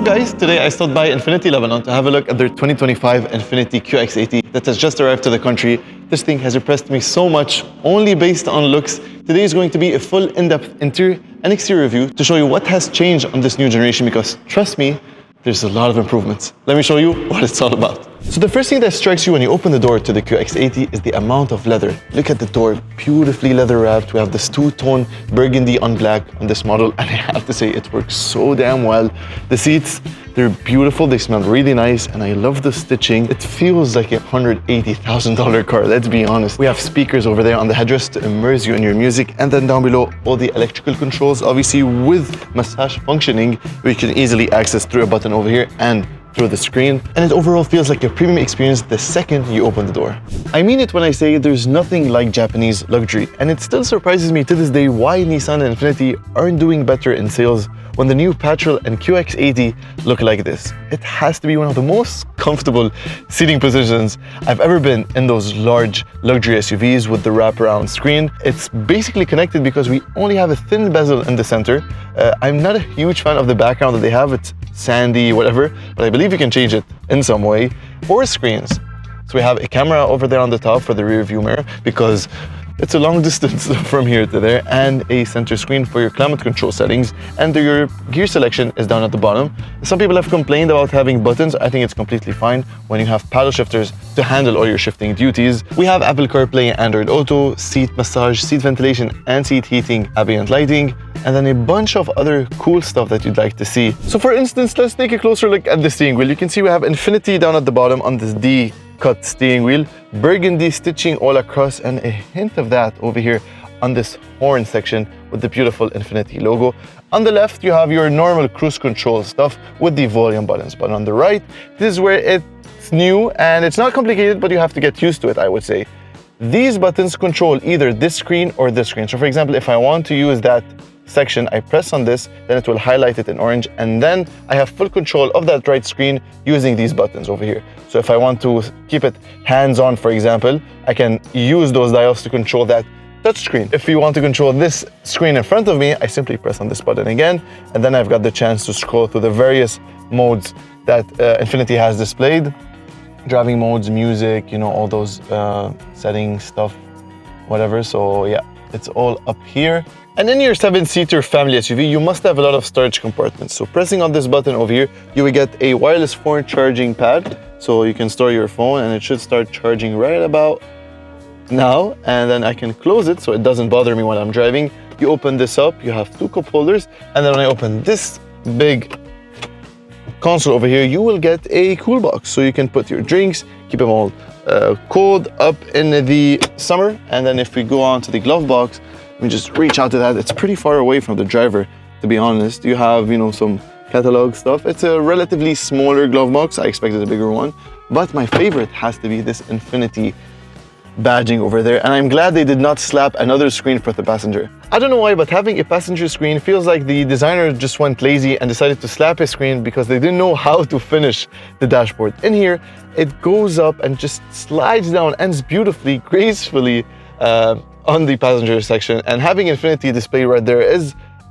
guys, today I stopped by INFINITI Lebanon to have a look at their 2025 INFINITI QX80 that has just arrived to the country. This thing has impressed me so much, only based on looks. Today is going to be a full in-depth interior and exterior review to show you what has changed on this new generation, because trust me, there's a lot of improvements. Let me show you what it's all about. So the first thing that strikes you when you open the door to the QX80 is the amount of leather. Look at the door, beautifully leather wrapped. We have this two-tone burgundy on black on this model, and I have to say it works so damn well. The seats, they're beautiful, they smell really nice, and I love the stitching. It feels like a $180,000 car, let's be honest. We have speakers over there on the headrest to immerse you in your music, and then down below, all the electrical controls, obviously with massage functioning, which you can easily access through a button over here and through the screen, and it overall feels like a premium experience the second you open the door. I mean it when I say there's nothing like Japanese luxury, and it still surprises me to this day why Nissan and INFINITI aren't doing better in sales when the new Patrol and QX80 look like this. It has to be one of the most comfortable seating positions I've ever been in those large luxury SUVs with the wraparound screen. It's basically connected because we only have a thin bezel in the center. I'm not a huge fan of the background that they have. It's sandy, whatever, but I believe you can change it in some way. Or screens. So we have a camera over there on the top for the rear view mirror, because it's a long distance from here to there, and a center screen for your climate control settings, and your gear selection is down at the bottom. Some people have complained about having buttons. I think it's completely fine when you have paddle shifters to handle all your shifting duties. We have Apple CarPlay, Android Auto, seat massage, seat ventilation, and seat heating, ambient lighting, and then a bunch of other cool stuff that you'd like to see. So for instance, let's take a closer look at the steering wheel. You can see we have INFINITI down at the bottom on this D-cut steering wheel, burgundy stitching all across, and a hint of that over here on this horn section with the beautiful INFINITI logo. On the left, you have your normal cruise control stuff with the volume buttons, but on the right, this is where it's new, and it's not complicated, but you have to get used to it, I would say. These buttons control either this screen or this screen. So for example, if I want to use that section, I press on this, then it will highlight it in orange, and then I have full control of that right screen using these buttons over here. So if I want to keep it hands-on, for example, I can use those dials to control that touch screen. If you want to control this screen in front of me, I simply press on this button again, and then I've got the chance to scroll through the various modes that INFINITI has displayed. Driving modes, music, you know, all those settings stuff, whatever. So yeah, it's all up here. And in your 7-seater family SUV, you must have a lot of storage compartments. So pressing on this button over here, you will get a wireless phone charging pad. So you can store your phone, and it should start charging right about now. And then I can close it so it doesn't bother me when I'm driving. You open this up, you have 2 cup holders. And then when I open this big console over here, you will get a cool box. So you can put your drinks, keep them all cold up in the summer. And then if we go on to the glove box, let me just reach out to that. It's pretty far away from the driver, to be honest. You have, you know, some catalog stuff. It's a relatively smaller glove box. I expected a bigger one. But my favorite has to be this INFINITI badging over there. And I'm glad they did not slap another screen for the passenger. I don't know why, but having a passenger screen feels like the designer just went lazy and decided to slap a screen because they didn't know how to finish the dashboard. In here, it goes up and just slides down, ends beautifully, gracefully, on the passenger section, and having INFINITI display right there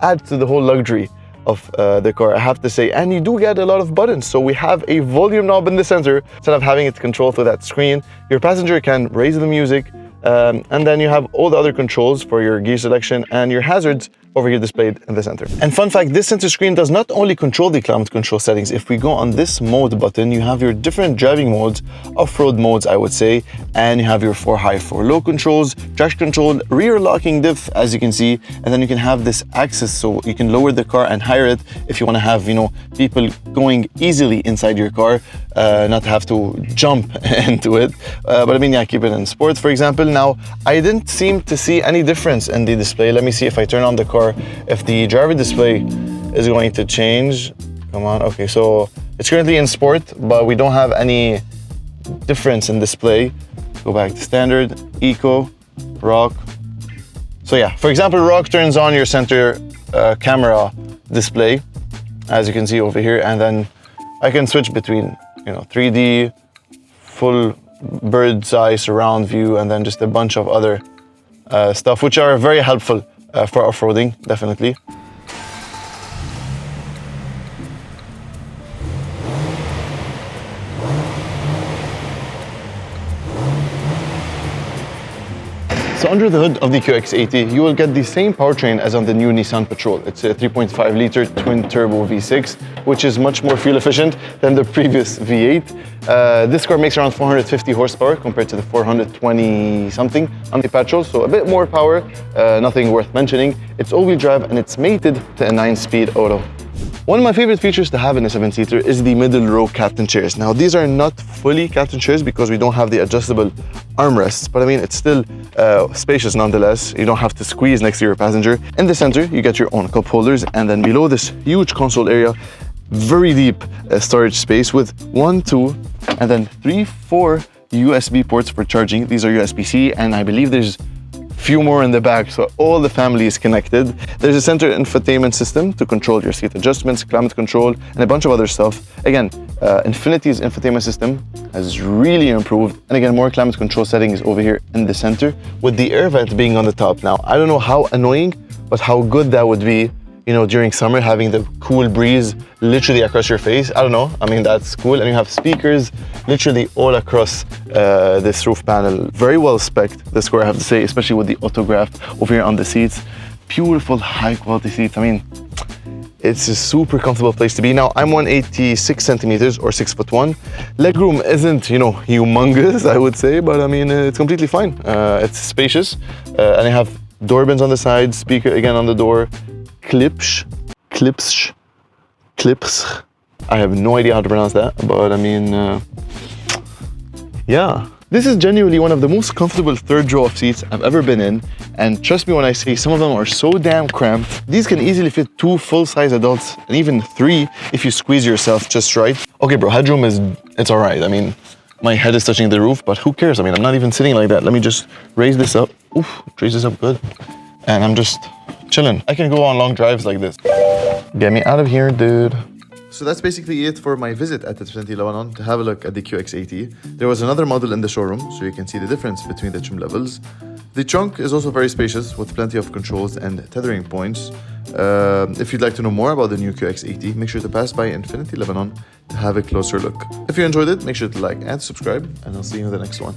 adds to the whole luxury of the car, I have to say. And you do get a lot of buttons. So we have a volume knob in the center. Instead of having it controlled through that screen, your passenger can raise the music, and then you have all the other controls for your gear selection and your hazards over here displayed in the center. And fun fact, this center screen does not only control the climate control settings. If we go on this mode button, you have your different driving modes, off-road modes, I would say, and you have your 4 high, 4 low controls, traction control, rear locking diff, as you can see, and then you can have this axis, so you can lower the car and higher it if you want to have, you know, people going easily inside your car, not have to jump into it. But I mean, yeah, keep it in sport, for example. Now, I didn't seem to see any difference in the display. Let me see if I turn on the car, if the driver display is going to change. Come on. Okay, so it's currently in sport, but we don't have any difference in display. Go back to standard, eco, rock. So yeah, for example, rock turns on your center camera display, as you can see over here, and then I can switch between, you know, 3D, full bird's eye surround view, and then just a bunch of other stuff, which are very helpful for off-roading, definitely. So under the hood of the QX80, you will get the same powertrain as on the new Nissan Patrol. It's a 3.5 liter twin turbo V6, which is much more fuel efficient than the previous V8. This car makes around 450 horsepower compared to the 420 something on the Patrol, so a bit more power, nothing worth mentioning. It's all-wheel drive and it's mated to a 9-speed auto. One of my favorite features to have in a 7-seater is the middle row captain chairs. Now, these are not fully captain chairs because we don't have the adjustable armrests, but I mean, it's still spacious nonetheless. You don't have to squeeze next to your passenger. In the center, you get your own cup holders, and then below this huge console area, very deep storage space with 1, 2, and then 3, 4 USB ports for charging. These are USB-C, and I believe there's few more in the back, so all the family is connected. There's a center infotainment system to control your seat adjustments, climate control, and a bunch of other stuff. Again, Infiniti's infotainment system has really improved. And again, more climate control settings over here in the center, with the air vent being on the top. Now, I don't know how annoying, but how good that would be, you know, during summer, having the cool breeze literally across your face. I don't know, I mean, that's cool. And you have speakers literally all across this roof panel. Very well spec'd, this car, I have to say, especially with the autograph over here on the seats. Beautiful, high quality seats. I mean, it's a super comfortable place to be. Now, I'm 186 centimeters or 6'1". Legroom isn't, you know, humongous, I would say, but I mean, it's completely fine. It's spacious, and I have door bins on the side, speaker again on the door, clips. I have no idea how to pronounce that, but I mean, yeah. This is genuinely one of the most comfortable third row of seats I've ever been in, and trust me when I say some of them are so damn cramped. These can easily fit 2 full-size adults, and even 3 if you squeeze yourself just right. Okay bro, headroom it's alright. I mean, my head is touching the roof, but who cares? I mean, I'm not even sitting like that. Let me just raise this up. Oof, raise this up good. And I'm just chilling. I can go on long drives like this. Get me out of here, dude. So that's basically it for my visit at the INFINITI Lebanon to have a look at the QX80. There was another model in the showroom, so you can see the difference between the trim levels. The trunk is also very spacious with plenty of controls and tethering points. If you'd like to know more about the new QX80, make sure to pass by INFINITI Lebanon to have a closer look. If you enjoyed it, make sure to like and subscribe, and I'll see you in the next one.